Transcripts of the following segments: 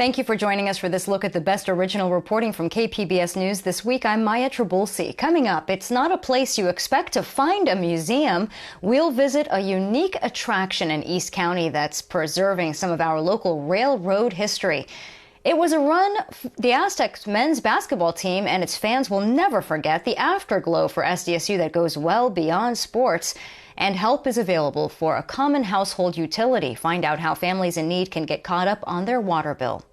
Thank you for joining us for this look at the best original reporting from KPBS News this week. I'm Maya Trabulsi. Coming up, it's not a place you expect to find a museum. We'll visit a unique attraction in East County that's preserving some of our local railroad history. It was a run the Aztecs men's basketball team and its fans will never forget. The afterglow for SDSU that goes well beyond sports. And help is available for a common household utility. Find out how families in need can get caught up on their water bill.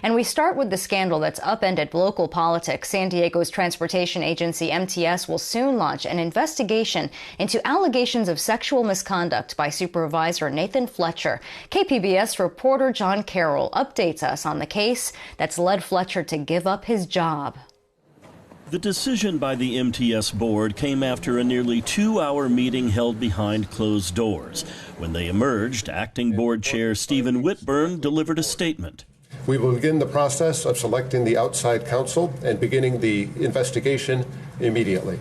And we start with the scandal that's upended local politics. San Diego's transportation agency, MTS, will soon launch an investigation into allegations of sexual misconduct by Supervisor Nathan Fletcher. KPBS reporter John Carroll updates us on the case that's led Fletcher to give up his job. The decision by the MTS board came after a nearly 2-hour meeting held behind closed doors. When they emerged, acting board chair Stephen Whitburn delivered a statement. We will begin the process of selecting the outside counsel and beginning the investigation immediately.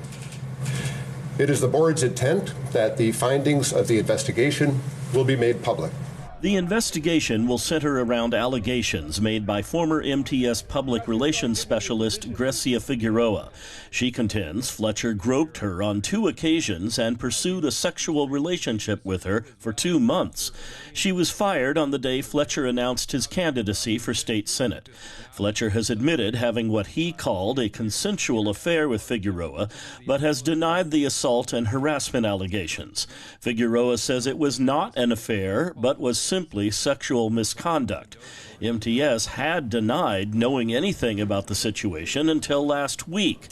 It is the board's intent that the findings of the investigation will be made public. The investigation will center around allegations made by former MTS public relations specialist Grecia Figueroa. She contends Fletcher groped her on 2 occasions and pursued a sexual relationship with her for 2 months. She was fired on the day Fletcher announced his candidacy for state senate. Fletcher has admitted having what he called a consensual affair with Figueroa, but has denied the assault and harassment allegations. Figueroa says it was not an affair, but was simply sexual misconduct. MTS had denied knowing anything about the situation until last week.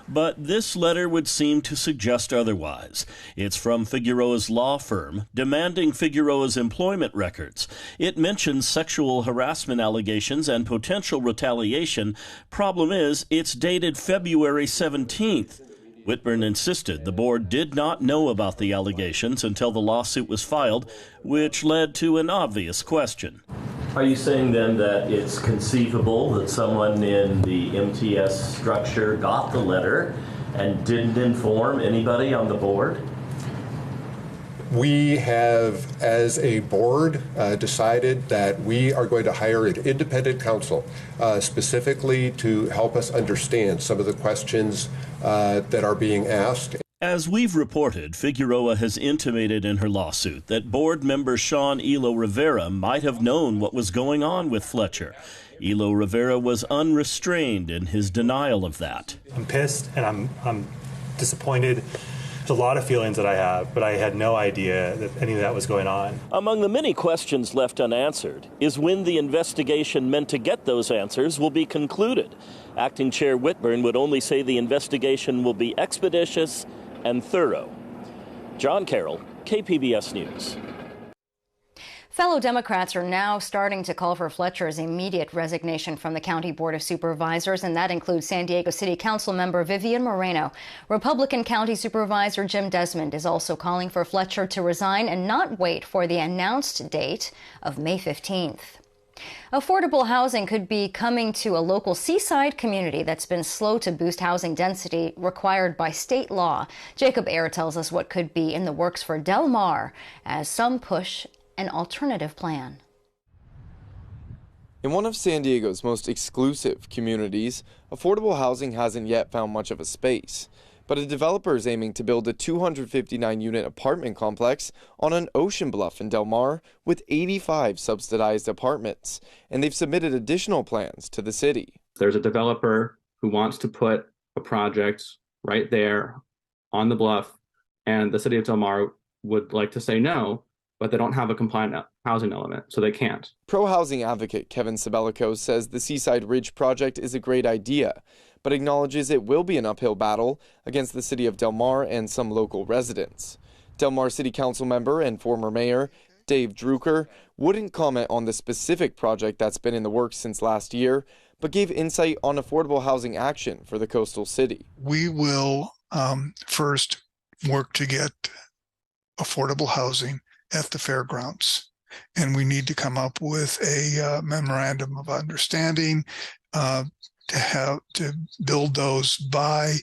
But this letter would seem to suggest otherwise. It's from Figueroa's law firm, demanding Figueroa's employment records. It mentions sexual harassment allegations and potential retaliation. Problem is, it's dated February 17th. Whitburn insisted the board did not know about the allegations until the lawsuit was filed, which led to an obvious question. Are you saying then that it's conceivable that someone in the MTS structure got the letter and didn't inform anybody on the board? We have, as a board, decided that we are going to hire an independent counsel specifically to help us understand some of the questions that are being asked. As we've reported, Figueroa has intimated in her lawsuit that board member Sean Elo Rivera might have known what was going on with Fletcher. Elo Rivera was unrestrained in his denial of that. I'm pissed and I'm disappointed. There's a lot of feelings that I have, but I had no idea that any of that was going on. Among the many questions left unanswered is when the investigation meant to get those answers will be concluded. Acting Chair Whitburn would only say the investigation will be expeditious and thorough. John Carroll, KPBS News. Fellow Democrats are now starting to call for Fletcher's immediate resignation from the County Board of Supervisors, and that includes San Diego City Council member Vivian Moreno. Republican County Supervisor Jim Desmond is also calling for Fletcher to resign and not wait for the announced date of May 15th. Affordable housing could be coming to a local seaside community that's been slow to boost housing density required by state law. Jacob Ayer tells us what could be in the works for Del Mar as some push an alternative plan. In one of San Diego's most exclusive communities, affordable housing hasn't yet found much of a space. But a developer is aiming to build a 259-unit apartment complex on an ocean bluff in Del Mar with 85 subsidized apartments. And they've submitted additional plans to the city. There's a developer who wants to put a project right there on the bluff, and the city of Del Mar would like to say no, but they don't have a compliant housing element, so they can't. Pro-housing advocate Kevin Sabelico says the Seaside Ridge project is a great idea, but acknowledges it will be an uphill battle against the city of Del Mar and some local residents. Del Mar City Council member and former mayor Dave Drucker wouldn't comment on the specific project that's been in the works since last year, but gave insight on affordable housing action for the coastal city. We will first work to get affordable housing at the fairgrounds, and we need to come up with a memorandum of understanding to build those by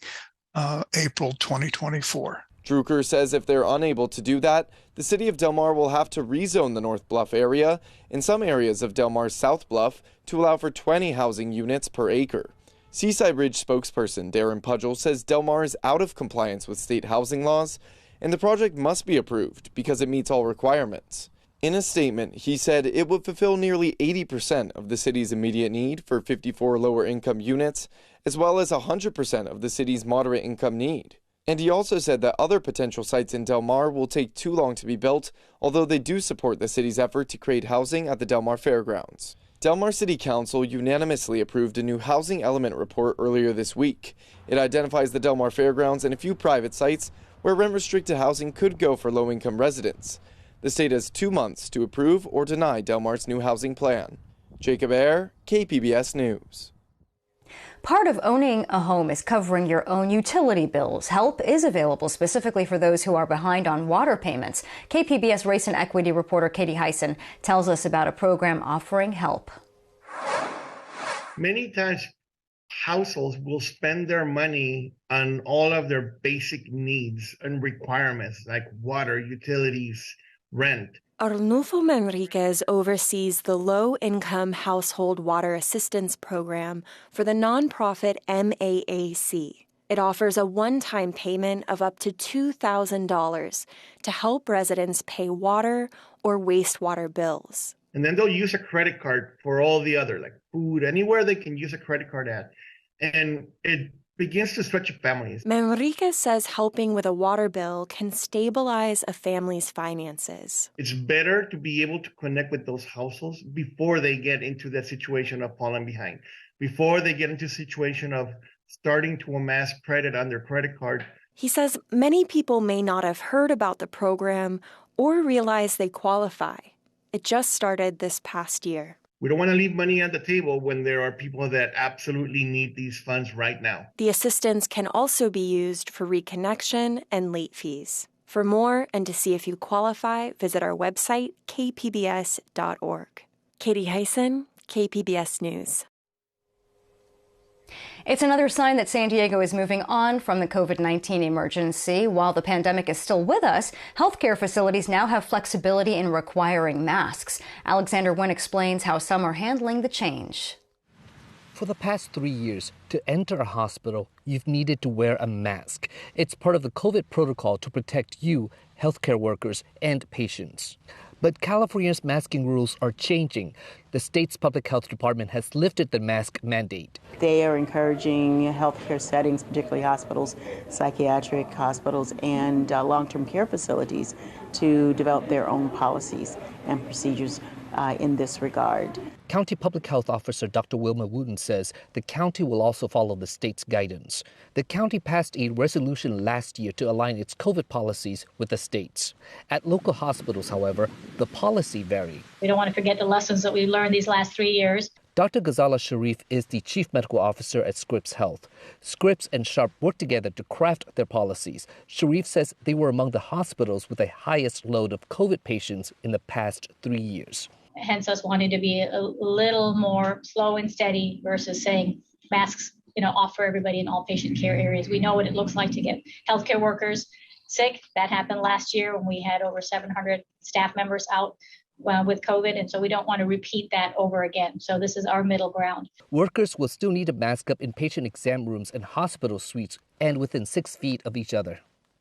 April 2024. Drucker says if they're unable to do that, the city of Del Mar will have to rezone the North Bluff area and some areas of Del Mar's South Bluff to allow for 20 housing units per acre. Seaside Ridge spokesperson Darren Pudgel says Del Mar is out of compliance with state housing laws, and the project must be approved because it meets all requirements. In a statement, he said it would fulfill nearly 80% of the city's immediate need for 54 lower-income units, as well as 100% of the city's moderate-income need. And he also said that other potential sites in Del Mar will take too long to be built, although they do support the city's effort to create housing at the Del Mar Fairgrounds. Del Mar City Council unanimously approved a new housing element report earlier this week. It identifies the Del Mar Fairgrounds and a few private sites where rent-restricted housing could go for low-income residents. The state has 2 months to approve or deny Del Mar's new housing plan. Jacob Ayer, KPBS News. Part of owning a home is covering your own utility bills. Help is available specifically for those who are behind on water payments. KPBS Race and Equity reporter Katie Hyson tells us about a program offering help. Many times, households will spend their money on all of their basic needs and requirements like water, utilities, rent. Arnulfo Manriquez oversees the Low-Income Household Water Assistance Program for the nonprofit MAAC. It offers a one-time payment of up to $2,000 to help residents pay water or wastewater bills. And then they'll use a credit card for all the other, like food, anywhere they can use a credit card at. And it begins to stretch families. Manriquez says helping with a water bill can stabilize a family's finances. It's better to be able to connect with those households before they get into that situation of falling behind, before they get into a situation of starting to amass credit on their credit card. He says many people may not have heard about the program or realize they qualify. It just started this past year. We don't want to leave money on the table when there are people that absolutely need these funds right now. The assistance can also be used for reconnection and late fees. For more and to see if you qualify, visit our website, kpbs.org. Katie Hyson, KPBS News. It's another sign that San Diego is moving on from the COVID-19 emergency. While the pandemic is still with us, healthcare facilities now have flexibility in requiring masks. Alexander Nguyen explains how some are handling the change. For the past 3 years, to enter a hospital, you've needed to wear a mask. It's part of the COVID protocol to protect you, healthcare workers, and patients. But California's masking rules are changing. The state's public health department has lifted the mask mandate. They are encouraging healthcare settings, particularly hospitals, psychiatric hospitals, and long-term care facilities to develop their own policies and procedures in this regard. County Public Health Officer Dr. Wilma Wooten says the county will also follow the state's guidance. The county passed a resolution last year to align its COVID policies with the state's. At local hospitals, however, the policy vary. We don't want to forget the lessons that we learned these last 3 years. Dr. Ghazala Sharif is the chief medical officer at Scripps Health. Scripps and Sharp worked together to craft their policies. Sharif says they were among the hospitals with the highest load of COVID patients in the past 3 years. Hence us wanting to be a little more slow and steady versus saying masks, off for everybody in all patient care areas. We know what it looks like to get healthcare workers sick. That happened last year when we had over 700 staff members out with COVID, and so we don't want to repeat that over again. So this is our middle ground. Workers will still need a mask up in patient exam rooms and hospital suites and within 6 feet of each other.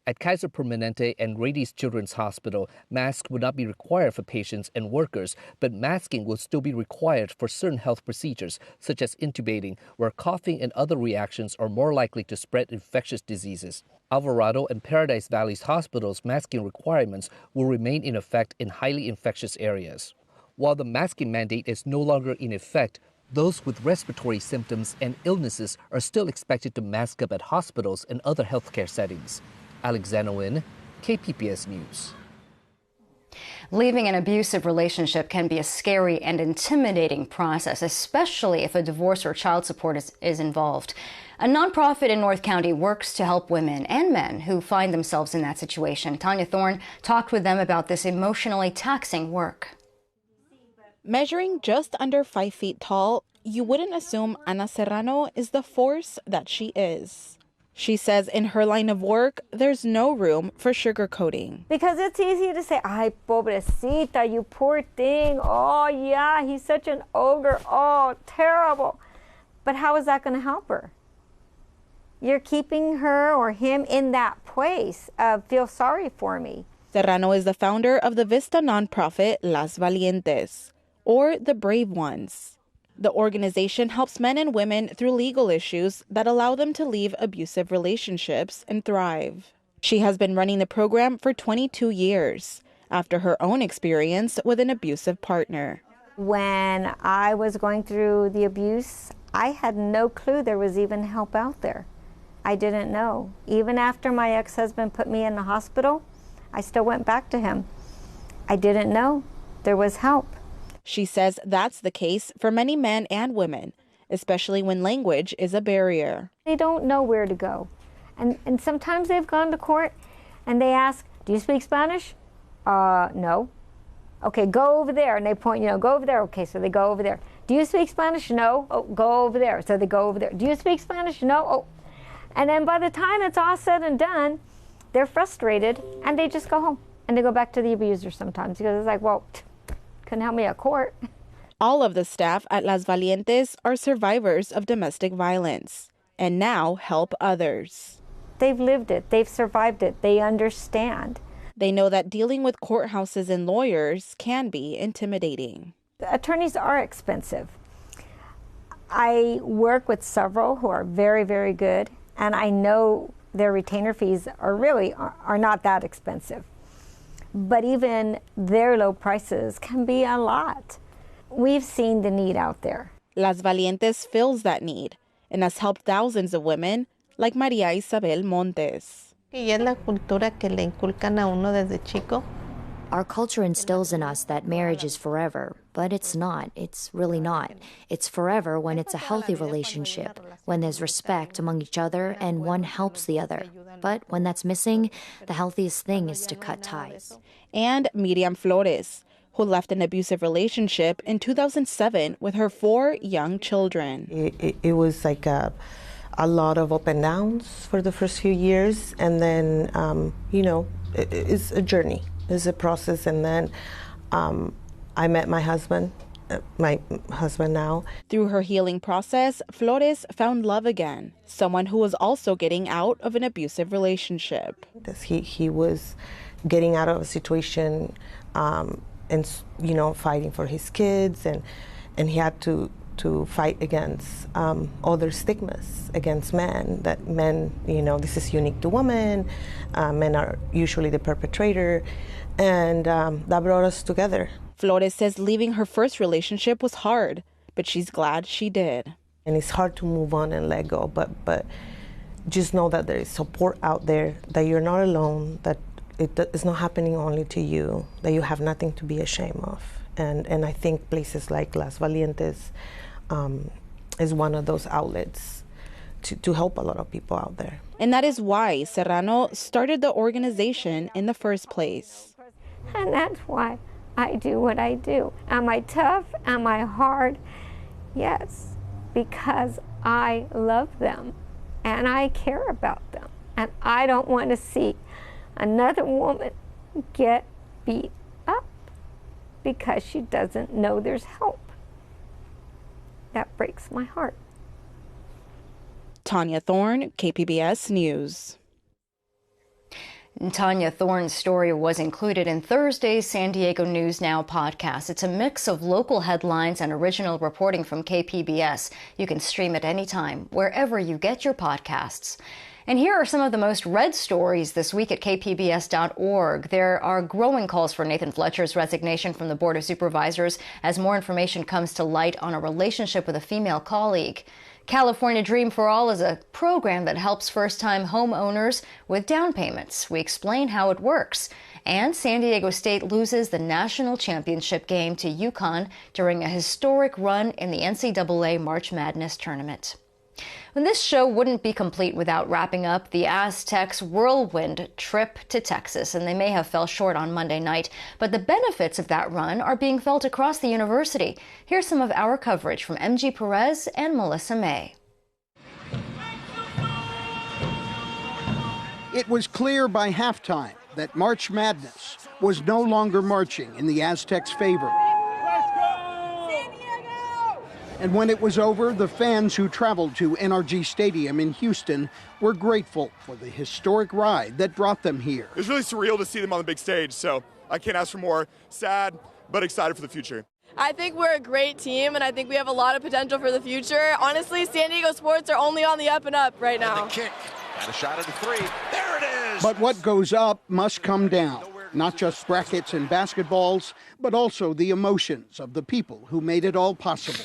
At Kaiser Permanente and Rady's Children's Hospital, masks would not be required for patients and workers, but masking will still be required for certain health procedures, such as intubating, where coughing and other reactions are more likely to spread infectious diseases. Alvarado and Paradise Valley's hospitals' masking requirements will remain in effect in highly infectious areas. While the masking mandate is no longer in effect, those with respiratory symptoms and illnesses are still expected to mask up at hospitals and other healthcare settings. Alexander Nguyen, KPBS News. Leaving an abusive relationship can be a scary and intimidating process, especially if a divorce or child support is involved. A nonprofit in North County works to help women and men who find themselves in that situation. Tanya Thorne talked with them about this emotionally taxing work. Measuring just under 5 feet tall, you wouldn't assume Ana Serrano is the force that she is. She says in her line of work, there's no room for sugarcoating. Because it's easy to say, ay, pobrecita, you poor thing. Oh, yeah, he's such an ogre. Oh, terrible. But how is that going to help her? You're keeping her or him in that place of feel sorry for me. Serrano is the founder of the Vista nonprofit Las Valientes, or the Brave Ones. The organization helps men and women through legal issues that allow them to leave abusive relationships and thrive. She has been running the program for 22 years after her own experience with an abusive partner. When I was going through the abuse, I had no clue there was even help out there. I didn't know. Even after my ex-husband put me in the hospital, I still went back to him. I didn't know there was help. She says that's the case for many men and women, especially when language is a barrier. They don't know where to go. And sometimes they've gone to court and they ask, do you speak Spanish? No. Okay, go over there. And they point, go over there. Okay, so they go over there. Do you speak Spanish? No. Oh, go over there. So they go over there. Do you speak Spanish? No. Oh. And then by the time it's all said and done, they're frustrated and they just go home. And they go back to the abuser sometimes because it's like, well, couldn't help me at court. All of the staff at Las Valientes are survivors of domestic violence and now help others. They've lived it. They've survived it. They understand. They know that dealing with courthouses and lawyers can be intimidating. Attorneys are expensive. I work with several who are very, very good, and I know their retainer fees are not that expensive. But even their low prices can be a lot. We've seen the need out there. Las Valientes fills that need and has helped thousands of women like Maria Isabel Montes. Our culture instills in us that marriage is forever, but it's not. It's really not. It's forever when it's a healthy relationship, when there's respect among each other and one helps the other. But when that's missing, the healthiest thing is to cut ties. And Miriam Flores, who left an abusive relationship in 2007 with her 4 young children. It was like a lot of up and downs for the first few years, and then, it's a journey. It's a process, and then I met my husband now. Through her healing process, Flores found love again, someone who was also getting out of an abusive relationship. He was getting out of a situation and fighting for his kids, and he had to fight against other stigmas against men, that men, this is unique to women, men are usually the perpetrator, and that brought us together. Flores says leaving her first relationship was hard, but she's glad she did. And it's hard to move on and let go, but just know that there is support out there, that you're not alone, that it's not happening only to you, that you have nothing to be ashamed of. And I think places like Las Valientes is one of those outlets to help a lot of people out there. And that is why Serrano started the organization in the first place. And that's why I do what I do. Am I tough? Am I hard? Yes, because I love them and I care about them. And I don't want to see another woman get beat up because she doesn't know there's help. That breaks my heart. Tanya Thorne, KPBS News. Tanya Thorne's story was included in Thursday's San Diego News Now podcast. It's a mix of local headlines and original reporting from KPBS. You can stream it anytime, wherever you get your podcasts. And here are some of the most read stories this week at kpbs.org. There are growing calls for Nathan Fletcher's resignation from the Board of Supervisors as more information comes to light on a relationship with a female colleague. California Dream for All is a program that helps first-time homeowners with down payments. We explain how it works. And San Diego State loses the national championship game to UConn during a historic run in the NCAA March Madness tournament. And this show wouldn't be complete without wrapping up the Aztecs' whirlwind trip to Texas, and they may have fell short on Monday night, but the benefits of that run are being felt across the university. Here's some of our coverage from MG Perez and Melissa May. It was clear by halftime that March Madness was no longer marching in the Aztecs' favor. And when it was over, the fans who traveled to NRG Stadium in Houston were grateful for the historic ride that brought them here. It was really surreal to see them on the big stage, so I can't ask for more. Sad, but excited for the future. I think we're a great team, and I think we have a lot of potential for the future. Honestly, San Diego sports are only on the up and up right now. And the kick, and a shot at the three. There it is! But what goes up must come down. Not just brackets and basketballs, but also the emotions of the people who made it all possible.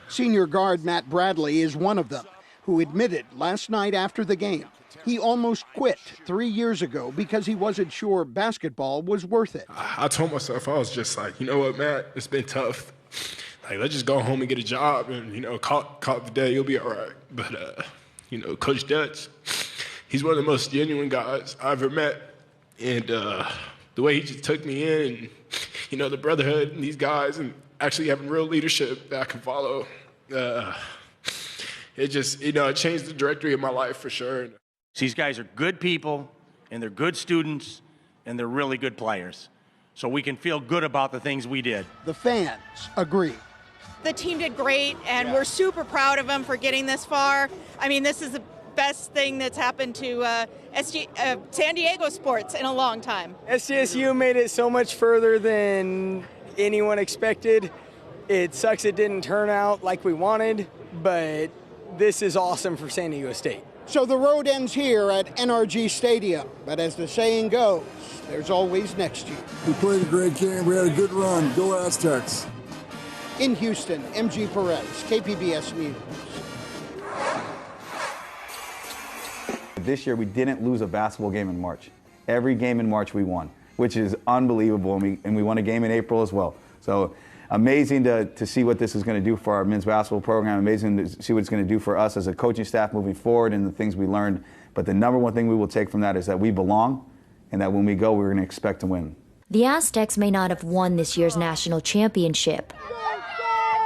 Senior guard Matt Bradley is one of them, who admitted last night after the game he almost quit 3 years ago because he wasn't sure basketball was worth it. I told myself, I was just like, you know what, Matt, it's been tough. Like, let's just go home and get a job and, call it the day, you'll be all right. But, Coach Dutch, he's one of the most genuine guys I've ever met. And the way he just took me in and, the brotherhood and these guys and actually having real leadership that I can follow, it just, it changed the trajectory of my life for sure. These guys are good people, and they're good students, and they're really good players. So we can feel good about the things we did. The fans agree. The team did great, and we're super proud of them for getting this far. I mean, this is the best thing that's happened to San Diego sports in a long time. SDSU made it so much further than anyone expected. It sucks it didn't turn out like we wanted, but this is awesome for San Diego State. So the road ends here at NRG Stadium, but as the saying goes, there's always next year. We played a great game. We had a good run. Go Aztecs. In Houston, MG Perez, KPBS News. This year, we didn't lose a basketball game in March. Every game in March we won, which is unbelievable, and we won a game in April as well. So amazing to see what this is going to do for our men's basketball program, amazing to see what it's going to do for us as a coaching staff moving forward and the things we learned. But the number one thing we will take from that is that we belong, and that when we go, we're going to expect to win. The Aztecs may not have won this year's national championship,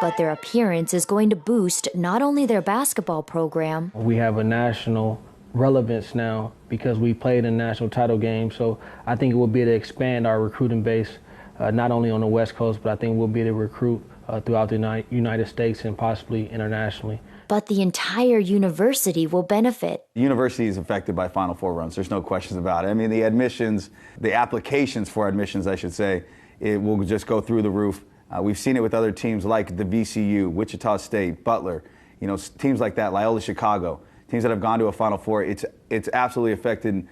but their appearance is going to boost not only their basketball program. We have a national relevance now because we played in national title games, so I think it will be to expand our recruiting base, not only on the West Coast, but I think we'll be able to recruit throughout the United States and possibly internationally. But the entire university will benefit. The university is affected by Final Four runs. There's no questions about it. I mean, the admissions, the applications for admissions, I should say, it will just go through the roof. We've seen it with other teams like the VCU, Wichita State, Butler, teams like that, Loyola Chicago, teams that have gone to a Final Four. It's absolutely affected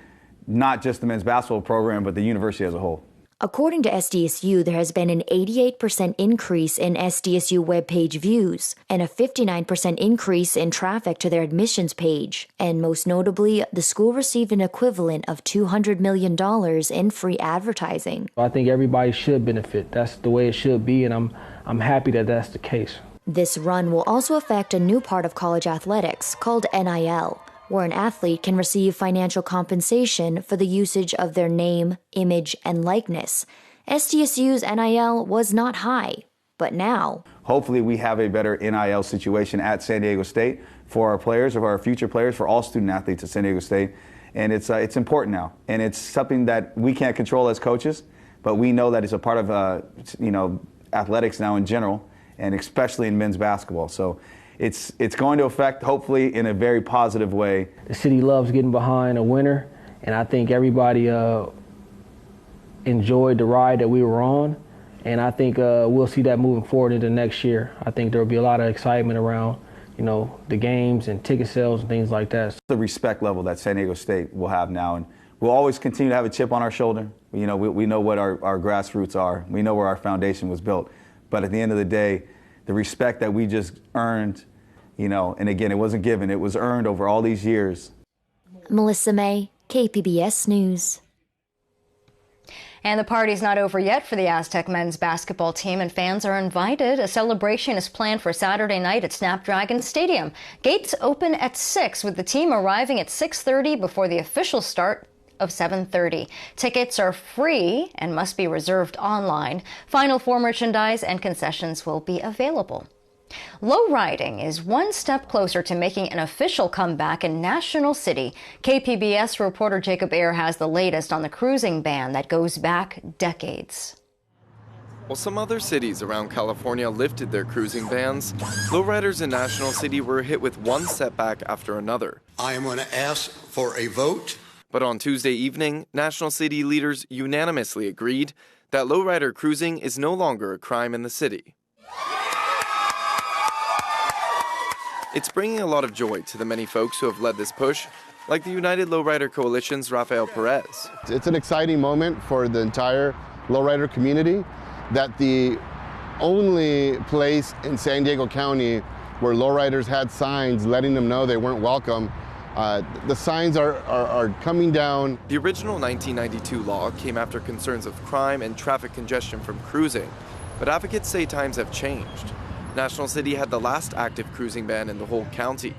not just the men's basketball program, but the university as a whole. According to SDSU, there has been an 88% increase in SDSU webpage views and a 59% increase in traffic to their admissions page. And most notably, the school received an equivalent of $200 million in free advertising. I think everybody should benefit. That's the way it should be, and I'm happy that that's the case. This run will also affect a new part of college athletics called NIL, where an athlete can receive financial compensation for the usage of their name, image, and likeness. SDSU's NIL was not high, but now, hopefully we have a better NIL situation at San Diego State for our players, of our future players, for all student athletes at San Diego State. And it's important now. And it's something that we can't control as coaches, but we know that it's a part of athletics now in general, and especially in men's basketball. So it's going to affect, hopefully, in a very positive way. The city loves getting behind a winner, and I think everybody enjoyed the ride that we were on, and I think we'll see that moving forward into next year. I think there will be a lot of excitement around, the games and ticket sales and things like that. The respect level that San Diego State will have now, and we'll always continue to have a chip on our shoulder. We know what our grassroots are. We know where our foundation was built. But at the end of the day, the respect that we just earned, and again, it wasn't given, it was earned over all these years. Melissa May, KPBS News. And the party's not over yet for the Aztec men's basketball team, and fans are invited. A celebration is planned for Saturday night at Snapdragon Stadium. Gates open at 6, with the team arriving at 6:30 before the official start of 7:30. Tickets are free and must be reserved online. Final Four merchandise and concessions will be available. Low riding is one step closer to making an official comeback in National City. KPBS reporter Jacob Ayer has the latest on the cruising ban that goes back decades. While some other cities around California lifted their cruising bans, lowriders in National City were hit with one setback after another. I am going to ask for a vote. But on Tuesday evening, National City leaders unanimously agreed that lowrider cruising is no longer a crime in the city. It's bringing a lot of joy to the many folks who have led this push, like the United Lowrider Coalition's Rafael Perez. It's an exciting moment for the entire lowrider community that the only place in San Diego County where lowriders had signs letting them know they weren't welcome, the signs are coming down. The original 1992 law came after concerns of crime and traffic congestion from cruising, but advocates say times have changed. National City had the last active cruising ban in the whole county.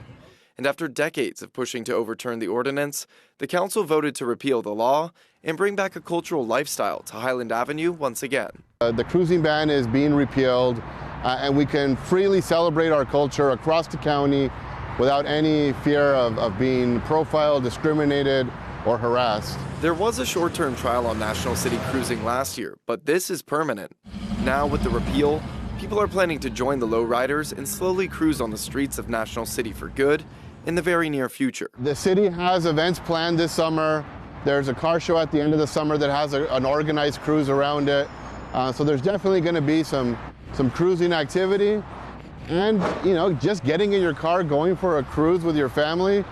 And after decades of pushing to overturn the ordinance, the council voted to repeal the law and bring back a cultural lifestyle to Highland Avenue once again. The cruising ban is being repealed, and we can freely celebrate our culture across the county without any fear of being profiled, discriminated, or harassed. There was a short-term trial on National City cruising last year, but this is permanent. Now with the repeal, people are planning to join the lowriders and slowly cruise on the streets of National City for good in the very near future. The city has events planned this summer. There's a car show at the end of the summer that has an organized cruise around it. So there's definitely going to be some cruising activity. And, just getting in your car, going for a cruise with your family,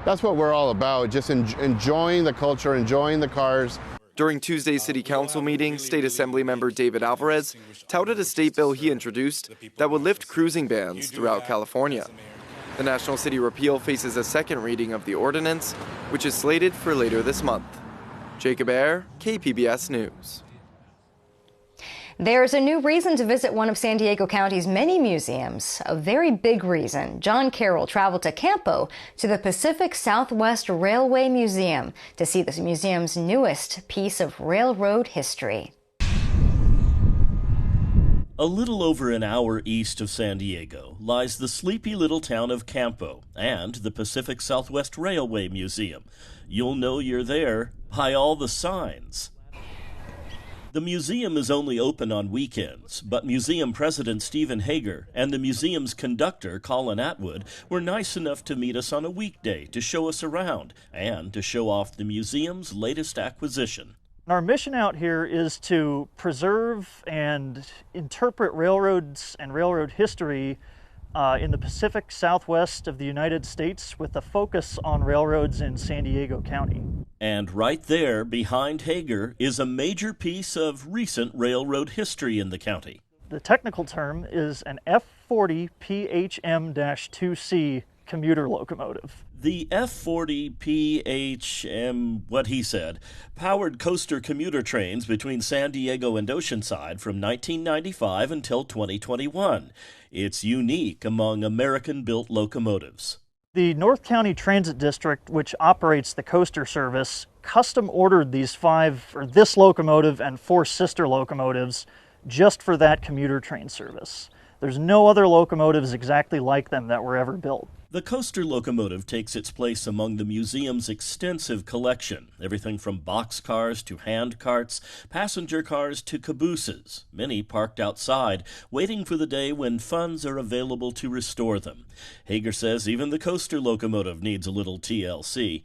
that's what we're all about, just enjoying the culture, enjoying the cars. During Tuesday's City Council meeting, State Assembly member David Alvarez touted a state bill he introduced that would lift cruising bans throughout California. The National City repeal faces a second reading of the ordinance, which is slated for later this month. Jacob Ayer, KPBS News. There's a new reason to visit one of San Diego County's many museums. A very big reason. John Carroll traveled to Campo to the Pacific Southwest Railway Museum to see the museum's newest piece of railroad history. A little over an hour east of San Diego lies the sleepy little town of Campo and the Pacific Southwest Railway Museum. You'll know you're there by all the signs. The museum is only open on weekends, but museum president Stephen Hager and the museum's conductor Colin Atwood were nice enough to meet us on a weekday to show us around and to show off the museum's latest acquisition. Our mission out here is to preserve and interpret railroads and railroad history in the Pacific Southwest of the United States with a focus on railroads in San Diego County. And right there behind Hager is a major piece of recent railroad history in the county. The technical term is an F40 PHM-2C commuter locomotive. The F40 PHM, what he said, powered coaster commuter trains between San Diego and Oceanside from 1995 until 2021. It's unique among American-built locomotives. The North County Transit District, which operates the coaster service, custom ordered this locomotive and 4 sister locomotives just for that commuter train service. There's no other locomotives exactly like them that were ever built. The coaster locomotive takes its place among the museum's extensive collection, everything from boxcars to hand carts, passenger cars to cabooses, many parked outside, waiting for the day when funds are available to restore them. Hager says even the coaster locomotive needs a little TLC.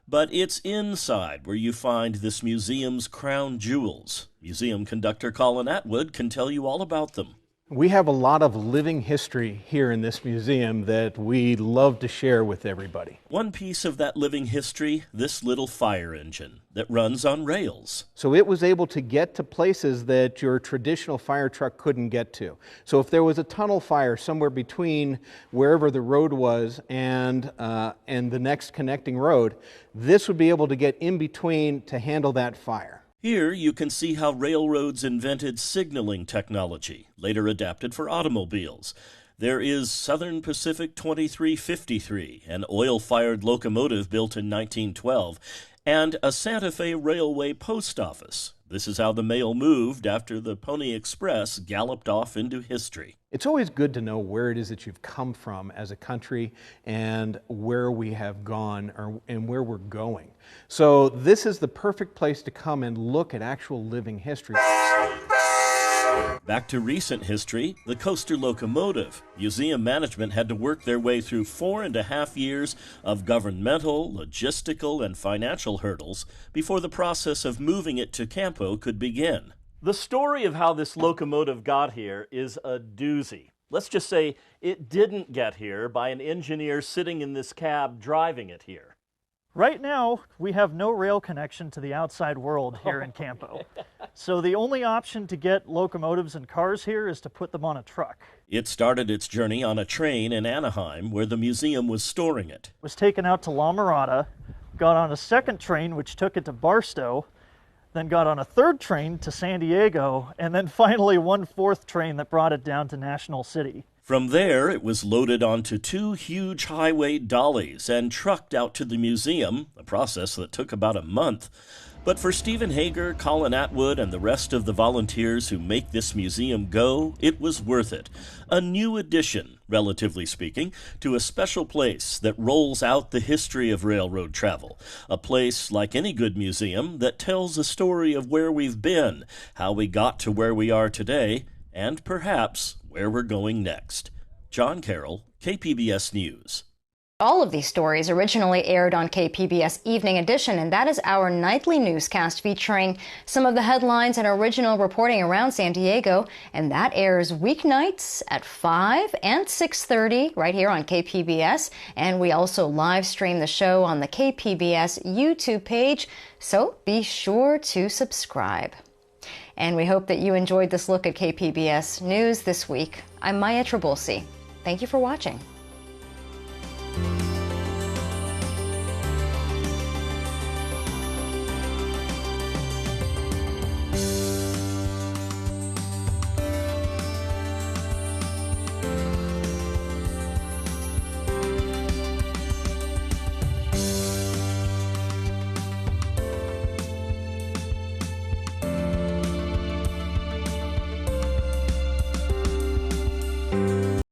But it's inside where you find this museum's crown jewels. Museum conductor Colin Atwood can tell you all about them. We have a lot of living history here in this museum that we love to share with everybody. One piece of that living history, this little fire engine that runs on rails. So it was able to get to places that your traditional fire truck couldn't get to. So if there was a tunnel fire somewhere between wherever the road was and the next connecting road, this would be able to get in between to handle that fire. Here you can see how railroads invented signaling technology, later adapted for automobiles. There is Southern Pacific 2353, an oil-fired locomotive built in 1912, and a Santa Fe Railway post office, This is how the mail moved after the Pony Express galloped off into history. It's always good to know where it is that you've come from as a country and where we have gone and where we're going. So this is the perfect place to come and look at actual living history. Back to recent history, the coaster locomotive. Museum management had to work their way through 4.5 years of governmental, logistical, and financial hurdles before the process of moving it to Campo could begin. The story of how this locomotive got here is a doozy. Let's just say it didn't get here by an engineer sitting in this cab driving it here. Right now, we have no rail connection to the outside world here in Campo. So the only option to get locomotives and cars here is to put them on a truck. It started its journey on a train in Anaheim, where the museum was storing it. It was taken out to La Mirada, got on a second train which took it to Barstow, then got on a third train to San Diego, and then finally one fourth train that brought it down to National City. From there, it was loaded onto 2 huge highway dollies and trucked out to the museum, a process that took about a month. But for Stephen Hager, Colin Atwood, and the rest of the volunteers who make this museum go, it was worth it. A new addition, relatively speaking, to a special place that rolls out the history of railroad travel. A place, like any good museum, that tells a story of where we've been, how we got to where we are today, and perhaps where we're going next. John Carroll, KPBS News. All of these stories originally aired on KPBS Evening Edition, and that is our nightly newscast featuring some of the headlines and original reporting around San Diego, and that airs weeknights at 5 and 6:30 right here on KPBS, and we also live stream the show on the KPBS YouTube page, so be sure to subscribe. And we hope that you enjoyed this look at KPBS News this week. I'm Maya Trabulsi. Thank you for watching.